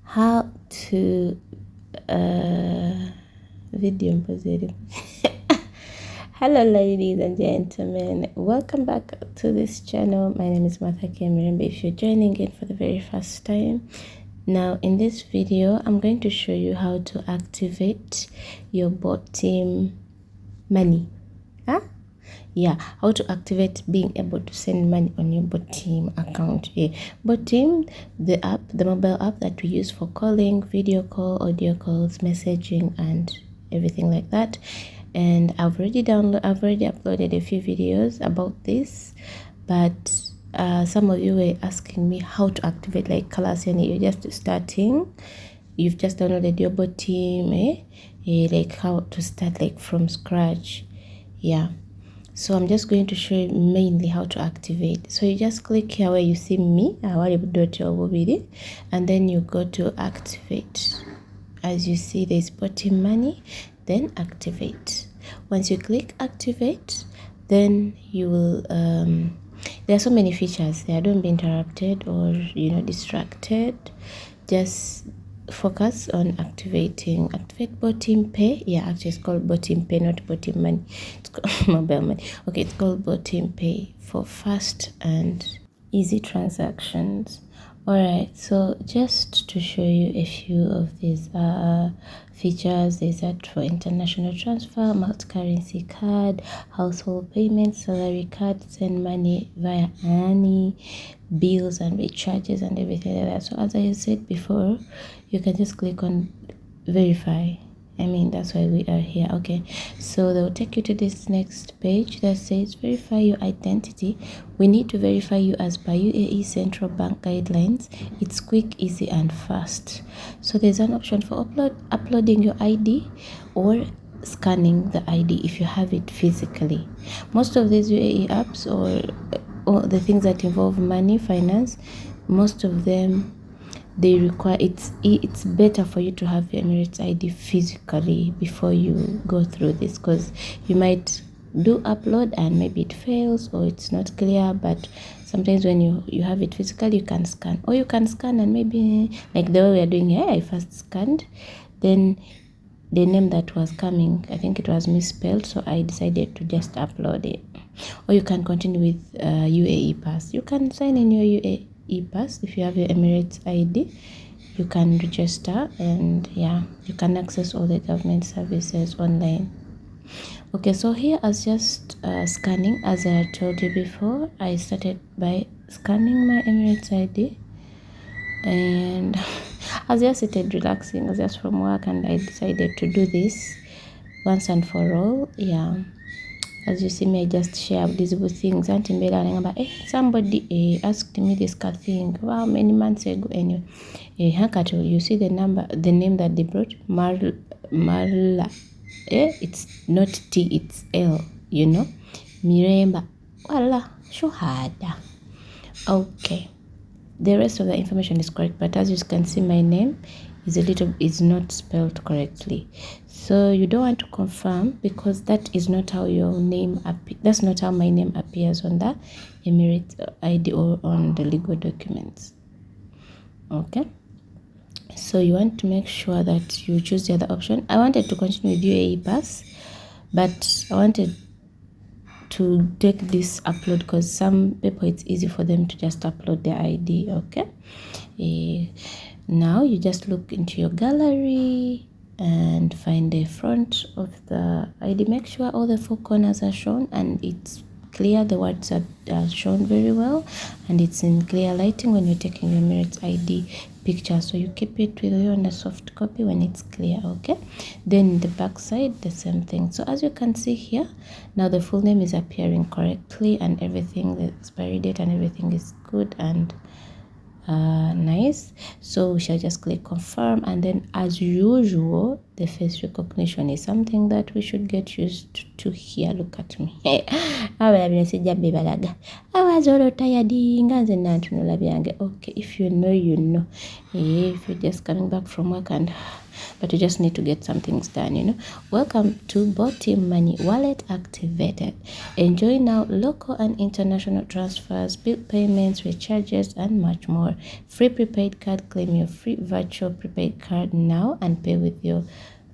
how to video positive. Hello ladies and gentlemen, welcome back to this channel. My name is Martha K. Remember, if you're joining in for the very first time, now in this video I'm going to show you how to activate your Botim money. How to activate being able to send money on your Botim account. Botim, the mobile app that we use for calling, video call, audio calls, messaging, and everything like that. And I've already uploaded a few videos about this, but some of you were asking me how to activate, like class, and you're just starting, you've just downloaded your Botim, like how to start like from scratch. So I'm just going to show you mainly how to activate. So you just click here where you see me, and then you go to activate. As you see, there's Botim money, then activate. Once you click activate, then you will there are so many features there. Don't be interrupted or distracted. Just focus on activate Botim Pay. Actually it's called Botim Pay, not Botim money. It's called mobile money. Okay, it's called Botim Pay for fast and easy transactions. Alright, so just to show you a few of these features, there's that for international transfer, multi-currency card, household payments, salary card, send money via any bills and recharges and everything like that. So as I said before, you can just click on verify. That's why we are here. Okay, so they'll take you to this next page that says verify your identity. We need to verify you as per UAE Central Bank guidelines. It's quick, easy, and fast. So there's an option for uploading your ID or scanning the ID if you have it physically. Most of these UAE apps or the things that involve money, finance, most of them, they require it's better for you to have your Emirates ID physically before you go through this, because you might do upload and maybe it fails or it's not clear. But sometimes when you have it physically, you can scan, or you can scan and maybe like the way we are doing here, I first scanned, then the name that was coming, I think it was misspelled, so I decided to just upload it. Or you can continue with UAE Pass. You can sign in your UAE pass. If you have your Emirates ID, you can register, and you can access all the government services online. Okay, so here as just scanning, as I told you before, I started by scanning my Emirates ID, and as I started relaxing, I was just from work, and I decided to do this once and for all. As you see me, I just share visible things. Somebody asked me this thing, wow, many months ago. Anyway, you see the name that they brought, Marla. It's not T, it's L. Miremba. Wala, shuhada. Okay. The rest of the information is correct, but as you can see, my name is not spelled correctly. So you don't want to confirm, because that is not how your name that's not how my name appears on the Emirates ID or on the legal documents. Okay, so you want to make sure that you choose the other option. I wanted to continue with UAE Pass, but I wanted to take this upload because some people it's easy for them to just upload their ID. Okay, now you just look into your gallery and find the front of the ID. Make sure all the four corners are shown and it's clear, the words are shown very well, and it's in clear lighting when you're taking your Emirates ID picture. So you keep it with you on a soft copy when it's clear. Okay, then the back side, the same thing. So as you can see here, now the full name is appearing correctly and everything, the expiry date and everything is good and nice. So we shall just click confirm, and then as usual The face recognition is something that we should get used to here. Look at me. Okay, if you know, you know. If you're just coming back from work but you just need to get some things done, you know. Welcome to Botim Money Wallet activated. Enjoy now local and international transfers, bill payments, recharges, and much more. Free prepaid card. Claim your free virtual prepaid card now and pay with your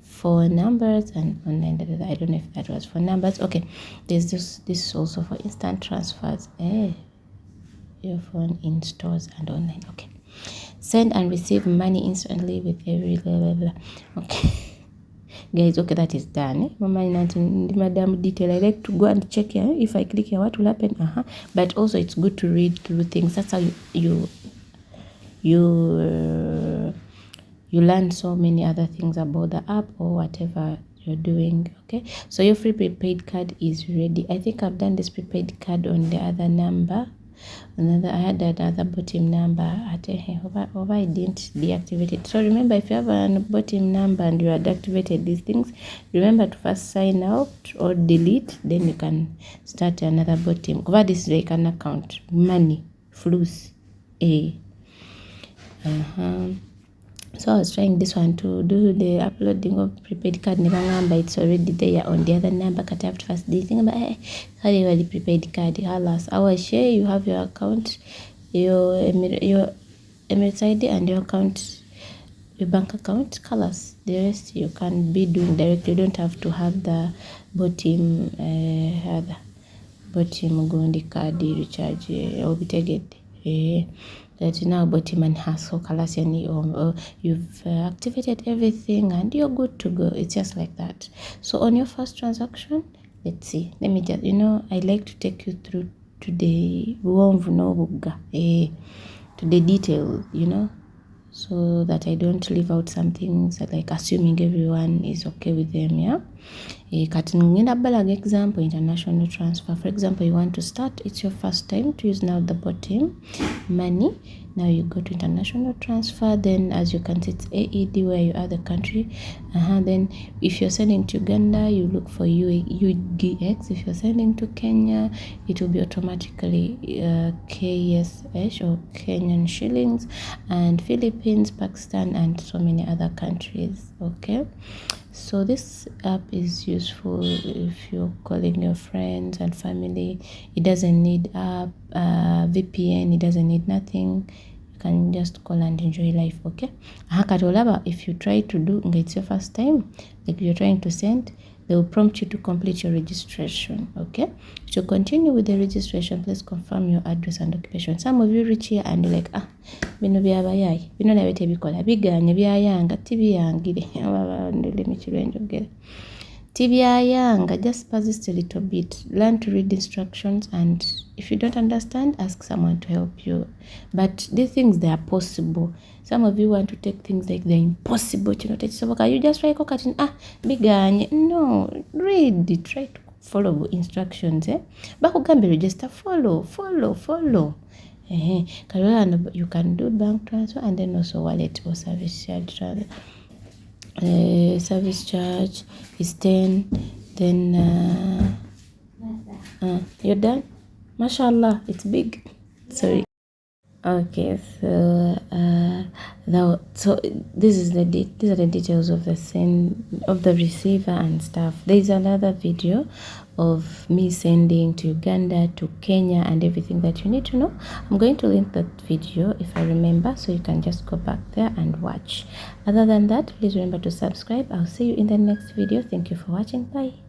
phone numbers and online. I don't know if that was phone numbers. Okay, there's this is also for instant transfers. Your phone in stores and online. Okay, send and receive money instantly with every blah, blah, blah. Okay guys, okay, that is done. Madam detail, I like to go and check here. If I click here, what will happen? But also it's good to read through things. That's how you learn so many other things about the app or whatever you're doing. Okay, so your free prepaid card is ready. I think I've done this prepaid card on the other number. I had another Botim number. I didn't deactivate it. So remember, if you have a Botim number and you had activated these things, remember to first sign out or delete, then you can start another Botim. Cover this is like an account, money, flus, So I was trying this one to do the uploading of prepaid card number. It's already there on the other number. Cut after first this thing about the prepaid card. Alas, I will share. You have your account, your Emirates ID, and your account, your bank account colors. The rest you can be doing directly. You don't have to have the Botim Gondi card recharge or be tagged. That now Botim and Hassle colors, and you've activated everything and you're good to go. It's just like that. So on your first transaction, let's see. Let me just, I like to take you through to the to the detail, so that I don't leave out some things, like assuming everyone is okay with them. Yeah. Example, international transfer. For example, you want to start, it's your first time to use now the Botim money. Now you go to international transfer. Then as you can see, it's AED where you are the country. Then if you're sending to Uganda, you look for UDX. If you're sending to Kenya, it will be automatically KSH or Kenyan shillings, and Philippines, Pakistan, and so many other countries. Okay, so this app is useful if you're calling your friends and family. It doesn't need VPN. It doesn't need nothing. You can just call and enjoy life. Okay, if you try to do, it's your first time, like you're trying to send, they will prompt you to complete your registration. Okay, to continue with the registration, please confirm your address and occupation. Some of you reach here and you're like, bino byabayayi bino nabete bikola biganye byayanga tibiyangire tibyayanga. Just persist a little bit, learn to read instructions, and if you don't understand, ask someone to help you. But these things, they are possible. Some of you want to take things like they're impossible. You just try biganye. No, read, try to follow instructions. Bakugambe register, follow. You can do bank transfer and then also wallet or service charge. Service charge is 10. Then you're done. Mashallah, it's big. Sorry. Okay, so these are the details of the receiver and stuff. There's another video of me sending to Uganda, to Kenya, and everything that you need to know. I'm going to link that video if I remember, so you can just go back there and watch. Other than that, please remember to subscribe. I'll see you in the next video. Thank you for watching. Bye.